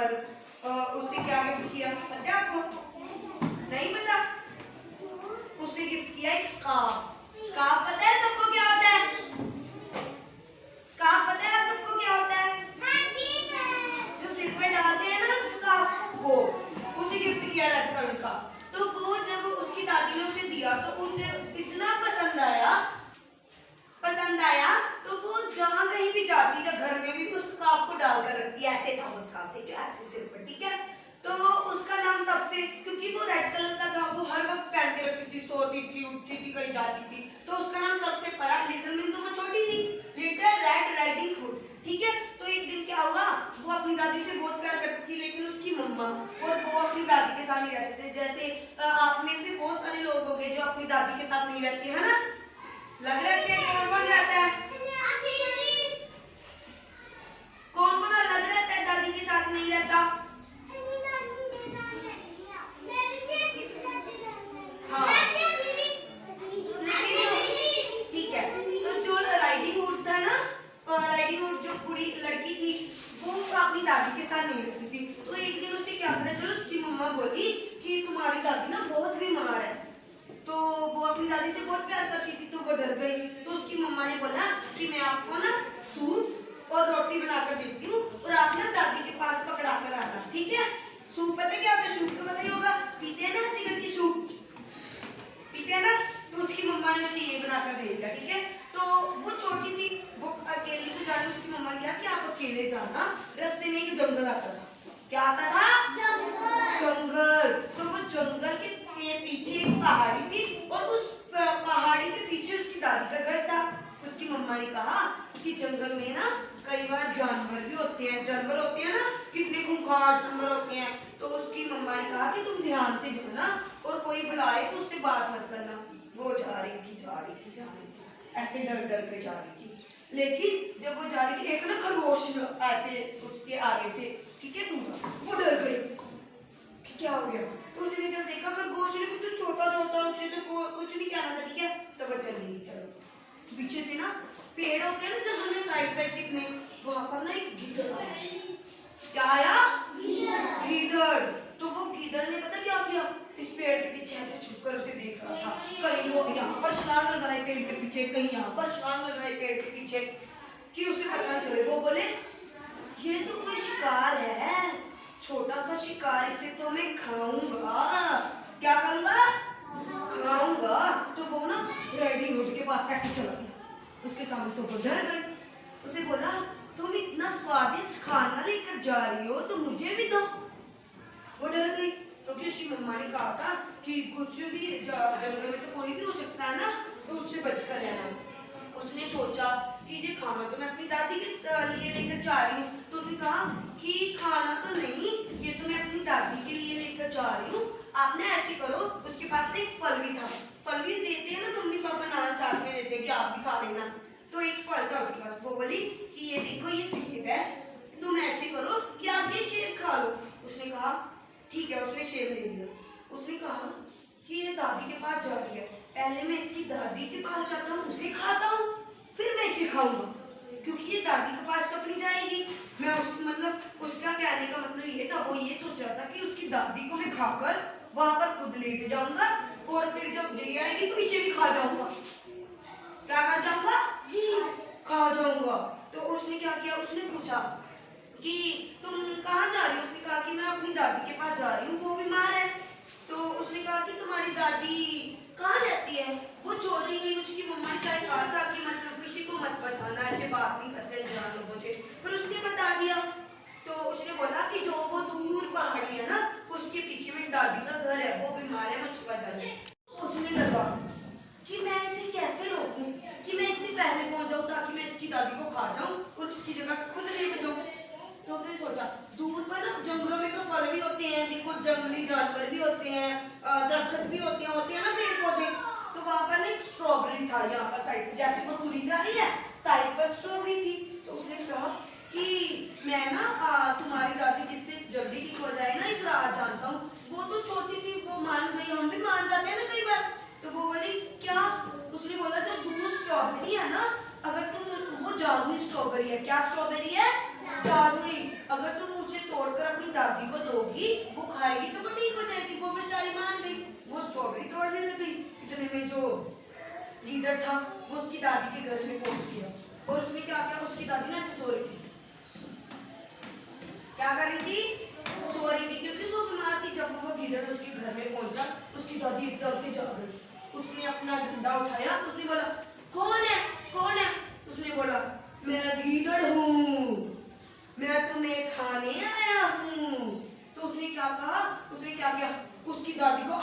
पर उससे क्या गिफ्ट किया पता है आपको? नहीं पता? उससे गिफ्ट किया एक स्कार्फ। स्कार्फ पता है सबको क्या होता है? स्कार्फ पता है सबको क्या होता है? जो सिर पे डालते हैं ना स्कार्फ, वो उसे गिफ्ट किया रेड कलर का। तो वो जब उसकी दादी ने उसे दिया तो उन्हें इतना पसंद आया तो वो जहाँ कहीं भी जाती है घर में भी उस स्कार्फ को डालकर रखती है। ऐसे था वो स्कार्फ, ठीक है, ऐसे सिर पर, ठीक है। तो उसका नाम तब से, क्योंकि वो रेड कलर का था, वो हर वक्त पहन के रखती थी, सोती थी, उठती थी, कहीं जाती थी, तो उसका नाम तब से पड़ा। लिटिल मीन तो वो छोटी थी, लिटिल रेड राइडिंग हुड, ठीक है। तो एक दिन क्या हुआ, वो अपनी दादी से बहुत प्यार करती थी, लेकिन उसकी मम्मा और वो अपनी दादी के साथ नहीं रहते थे। जैसे आप में से बहुत सारे लोग हो गए जो अपनी दादी के साथ नहीं रहते, है ना? लग रहते हैं, कौन कौन रहता है? कौन कौन अलग रहता है, दादी के साथ नहीं रहता? हाँ, ठीक है। तो जो राइडिंग हुड था ना, राइडिंग हुड जो पूरी लड़की थी, वो अपनी दादी के साथ नहीं रहती थी। तो एक दिन उसे क्या पता चलो, उसकी मम्मा बोली कि तुम्हारी दादी ना बहुत बीमार है। तो वो अपनी दादी से बहुत प्यार करती थी, तो वो डर गई। तो उसकी मम्मा ने बोला कि मैं आपको ना सूप और रोटी बनाकर देती हूँ और आप ना दादी के पास पकड़ा कर आना, ठीक है। सूप पता है क्या होता है? सूप तो पता ही होगा, पीते हैं ना सिगरेट की सूप, पीते हैं ना। तो उसकी मम्मा ने उसे ये बनाकर दे दिया, ठीक है। तो वो छोटी थी, वो अकेली तो जाने, उसकी मम्मा ने कहा कि आप अकेले जाना। रास्ते में एक जंगल आता था। क्या आता था? जंगल। तो वो जंगल के पीछे एक पहाड़ी थी और उस पहाड़ी के पीछे उसकी दादी का घर था। उसकी मम्मा ने कहा कि जंगल में ना कई बार जानवर भी होते हैं, जानवर होते हैं ना, कितने खूंखार जानवर होते हैं। तो उसकी मम्मा ने कहा कि तुम ध्यान से जाना और कोई बुलाए तो उससे बात मत करना। वो जा रही थी, ऐसे डर डर के जा रही थी। लेकिन जब वो जा रही थी, एक ना खरगोश ऐसे उसके आगे से, ठीक है, वो डर गई कि क्या हो गया। तो उसने जब देखा खरगोश ने कुछ छोटा उसे तो कुछ नहीं कहना था, ठीक है। तो वो चली गई। चलो, पीछे से ना पेड़ होते हैं ना जंगल में साइड दिखने, वहां पर ना एक गीदड़ आया। क्या आया? गीदड़। तो वो गीदड़ ने पता क्या किया, इस पेड़ के पीछे ऐसे छुपकर उसे देख रहा था। कहीं वो यहाँ पर छलांग लगाए पेड़ के पीछे, कहीं यहाँ पर छलांग लगाए पेड़ के पीछे, कि उसे पता नहीं चले। वो बोले ये तो कोई शिकार है, छोटा सा शिकार, इसे तो मैं खाऊंगा। क्या करूंगा? खाऊंगा। तो वो ना राइडिंग हुड के पास ऐसे चला गया उसके सामने। तो वो डर गई। उसे बोला तुम इतना स्वादिष्ट खाना लेकर जा रही हो तो मुझे भी दो। वो डर गई क्योंकि उसकी मम्मा ने कहा था कि कुछ भी जंगल में तो कोई भी हो सकता है ना, तो उससे बचकर रहना। उसने सोचा कि ये खाना तो मैं अपनी दादी के लिए लेकर जा रही हूँ। तो उसने कहा कि खाना तो नहीं, ये तो मैं अपनी दादी के लिए लेकर जा रही हूँ। आपने ऐसे करो, उसके पास एक फल भी था। फल भी देते हैं ना मम्मी पापा, नाना साथ में देते हैं कि आप भी खा लेना। तो एक फल था उसके पास। वो बोली कि ये देखो ये सेब है, तुम ऐसे करो कि आप ये सेब खा लो। उसने कहा ठीक है। उसने सेब ले लिया। उसने कहा कि ये दादी के पास जा रही है, पहले मैं इसकी दादी के पास जाता हूँ, उसे खाता हूँ, फिर मैं इसे खाऊंगा, क्योंकि ये दादी के पास तो अपनी जाएगी। मैं उसका कहने का मतलब ये था, वो ये सोच रहा था कि उसकी दादी को मैं खाकर वहां पर खुद लेट जाऊंगा और फिर जब जय आएगी तो इसे भी खा जाऊंगा। क्या कर जाऊंगा? खा जाऊंगा। तो उसने क्या किया, उसने पूछा कि तुम कहाँ जा रही हो? उसने कहा कि मैं अपनी दादी के पास जा रही हूँ, वो बीमार है। तो उसने कहा कि तुम्हारी दादी कहाँ रहती है? वो चोरी गई। उसकी मम्मा ने क्या कहा था कि मतलब किसी को मत बताना, ऐसे बात नहीं करते अनजान लोगों से, पर उसने बता दिया। तो उसने बोला कि जो वो दूर पहाड़ी है ना, उसके पीछे में दादी का घर है, वो बीमार है, मुझे पता नहीं। सोचने लगा कि मैं इसे कैसे रोकूं कि मैं इससे पहले पहुंच जाऊं ताकि मैं इसकी दादी को खा जाऊं और उसकी जगह खुद लेट जाऊं। तो उसने सोचा दूर पर ना जंगलों में तो फल भी होते हैं, देखो जंगली जानवर भी होते हैं, दरख्त भी होते हैं ना, पेड़ पौधे। तो वहां पर ना एक स्ट्रॉबेरी था, यहाँ पर साइड पर, जैसे वो पूरी जा रही है साइड पर स्ट्रॉबेरी थी। तो उसने कहा कि मैं ना तुम्हारी दादी जिससे जल्दी ठीक हो जाए ना एक राज जानता हूँ। वो तो छोटी थी, वो मान गई, हम भी मान जाते हैं ना कई बार। तो वो बोली क्या? उसने बोला जो दूर स्ट्रॉबेरी है ना, अगर तुम, वो जादुई स्ट्रॉबेरी है। क्या स्ट्रॉबेरी है? जादुई। अगर तुम उसे तोड़कर अपनी देंगी, वो खाएगी तो वो ठीक हो जाएगी। वो बेचारी मान गई, वो स्ट्रॉबेरी तोड़ने लग गई। इतने में जो गीदड़ था वो उसकी दादी के घर में पहुंच गया और उसने क्या किया, उसकी दादी ना ऐसे सो रही थी। क्या कर रही थी? सो रही थी, क्योंकि वो बीमार थी। जब वो गीदड़ उसके घर में पहुंचा, उसकी दादी एकदम से जाग गई। उसने अपना डंडा उठाया, उसने बोला कौन है, कौन है? उसने बोला मैं गीदड़ हूँ, मैं तुम्हें खाने आया हूँ। तो उसने क्या कहा, उसने क्या किया, उसकी दादी को